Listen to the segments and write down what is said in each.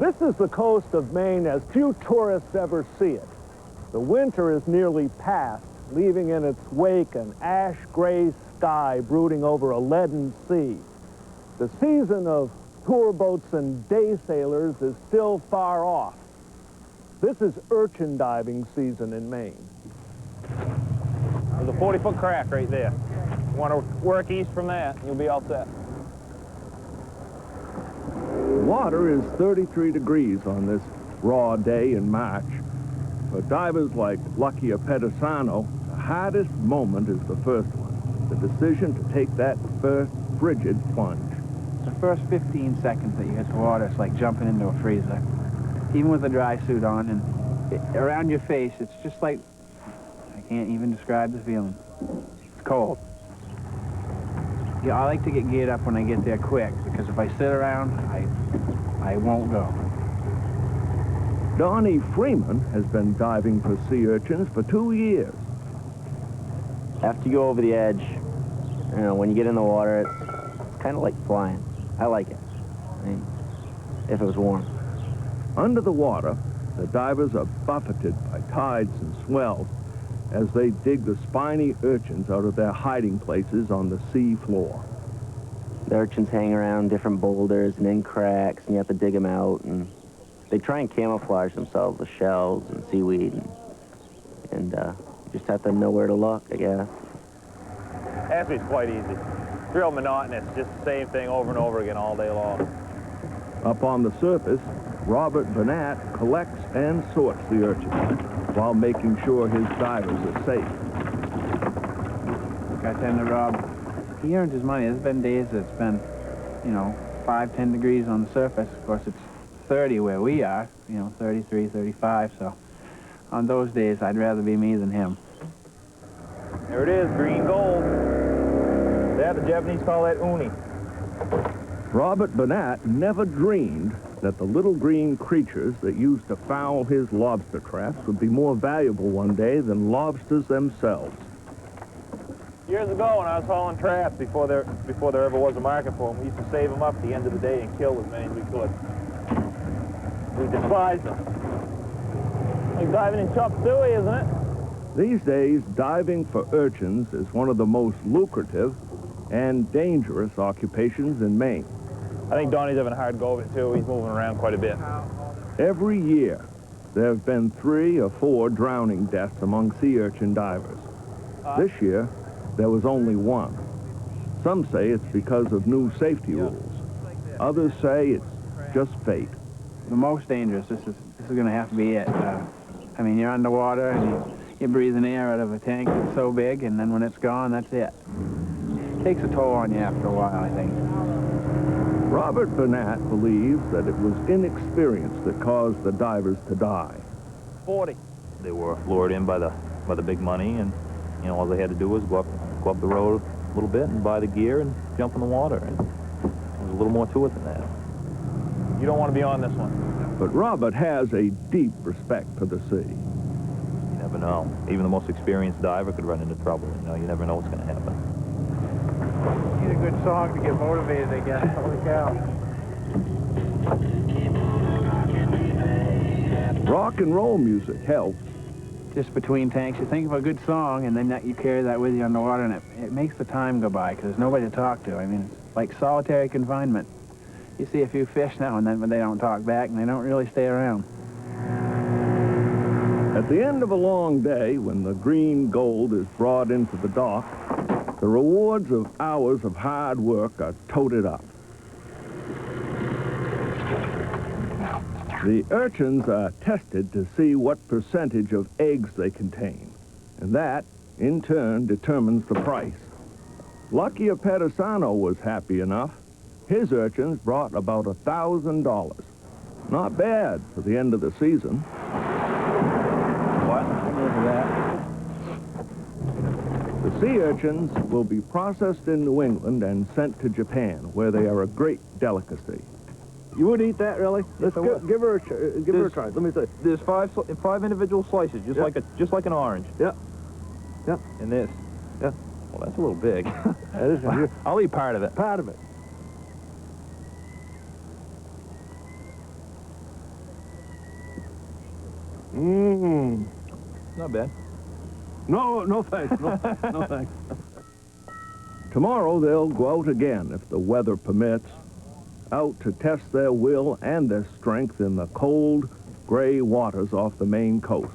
This is the coast of Maine as few tourists ever see it. The winter is nearly past, leaving in its wake an ash-gray sky brooding over a leaden sea. The season of tour boats and day sailors is still far off. This is urchin diving season in Maine. There's a 40-foot crack right there. You want to work east from that, you'll be all set. Water is 33 degrees on this raw day in March. For divers like Lucky Pedicano, the hardest moment is the first one, the decision to take that first frigid plunge. The first 15 seconds that you hit the water, it's like jumping into a freezer. Even with a dry suit on and around your face, it's just like, I can't even describe the feeling. It's cold. Yeah, I like to get geared up when I get there quick, because if I sit around, I won't go. Donnie Freeman has been diving for sea urchins for 2 years. After you go over the edge, you know, when you get in the water, it's kind of like flying. I like it. I mean, if it was warm. Under the water, the divers are buffeted by tides and swells as they dig the spiny urchins out of their hiding places on the sea floor. The urchins hang around different boulders and in cracks, and you have to dig them out, and they try and camouflage themselves with shells and seaweed, and you just have to know where to look, I guess. Actually, it's quite easy. It's real monotonous, just the same thing over and over again all day long. Up on the surface, Robert Burnett collects and sorts the urchins while making sure his divers are safe. I tend to rob. He earns his money. There's been days that it's been, you know, 5, 10 degrees on the surface. Of course, it's 30 where we are, you know, 33, 35, so on those days, I'd rather be me than him. There it is, green gold. Yeah, the Japanese call that uni. Robert Burnett never dreamed that the little green creatures that used to foul his lobster traps would be more valuable one day than lobsters themselves. Years ago, when I was hauling traps, before there ever was a market for them, we used to save them up at the end of the day and kill as many as we could. We despised them. Like diving in chop suey, isn't it? These days, diving for urchins is one of the most lucrative and dangerous occupations in Maine. I think Donnie's having a hard go of it, too. He's moving around quite a bit. Every year, there have been 3 or 4 drowning deaths among sea urchin divers. This year, there was only 1. Some say it's because of new safety rules. Others say it's just fate. The most dangerous, this is going to have to be it. I mean, you're underwater and you're breathing air out of a tank that's so big, and then when it's gone, that's it. It takes a toll on you after a while, I think. Robert Burnett believes that it was inexperience that caused the divers to die. 40. They were lured in by the big money, and you know, all they had to do was go up the road a little bit and buy the gear and jump in the water. And there's a little more to it than that. You don't want to be on this one. But Robert has a deep respect for the sea. You never know. Even the most experienced diver could run into trouble. You know, you never know what's going to happen. You need a good song to get motivated, I guess. Holy cow. Rock and roll music helps. Just between tanks, you think of a good song, and then you carry that with you underwater, and it makes the time go by, because there's nobody to talk to. I mean, it's like solitary confinement. You see a few fish now and then, but they don't talk back, and they don't really stay around. At the end of a long day, when the green gold is brought into the dock, the rewards of hours of hard work are toted up. The urchins are tested to see what percentage of eggs they contain, and that, in turn, determines the price. Lucky Pedicano was happy enough. His urchins brought about $1,000. Not bad for the end of the season. What? Look at that. The sea urchins will be processed in New England and sent to Japan, where they are a great delicacy. You would eat that, really? Let's give her a try. Let me see. There's five individual slices, just like an orange. Yeah. Yeah. And this. Yeah. Well, that's a little big. That is. I'll eat part of it. Part of it. Mmm. Not bad. No thanks. No thanks. Tomorrow they'll go out again, if the weather permits, out to test their will and their strength in the cold, gray waters off the Maine coast.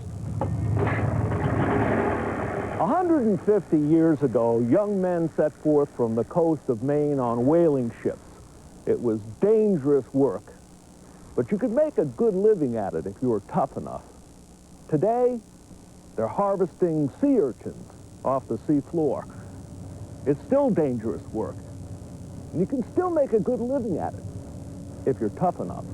150 years ago, young men set forth from the coast of Maine on whaling ships. It was dangerous work, but you could make a good living at it if you were tough enough. Today, they're harvesting sea urchins off the sea floor. It's still dangerous work, and you can still make a good living at it if you're tough enough.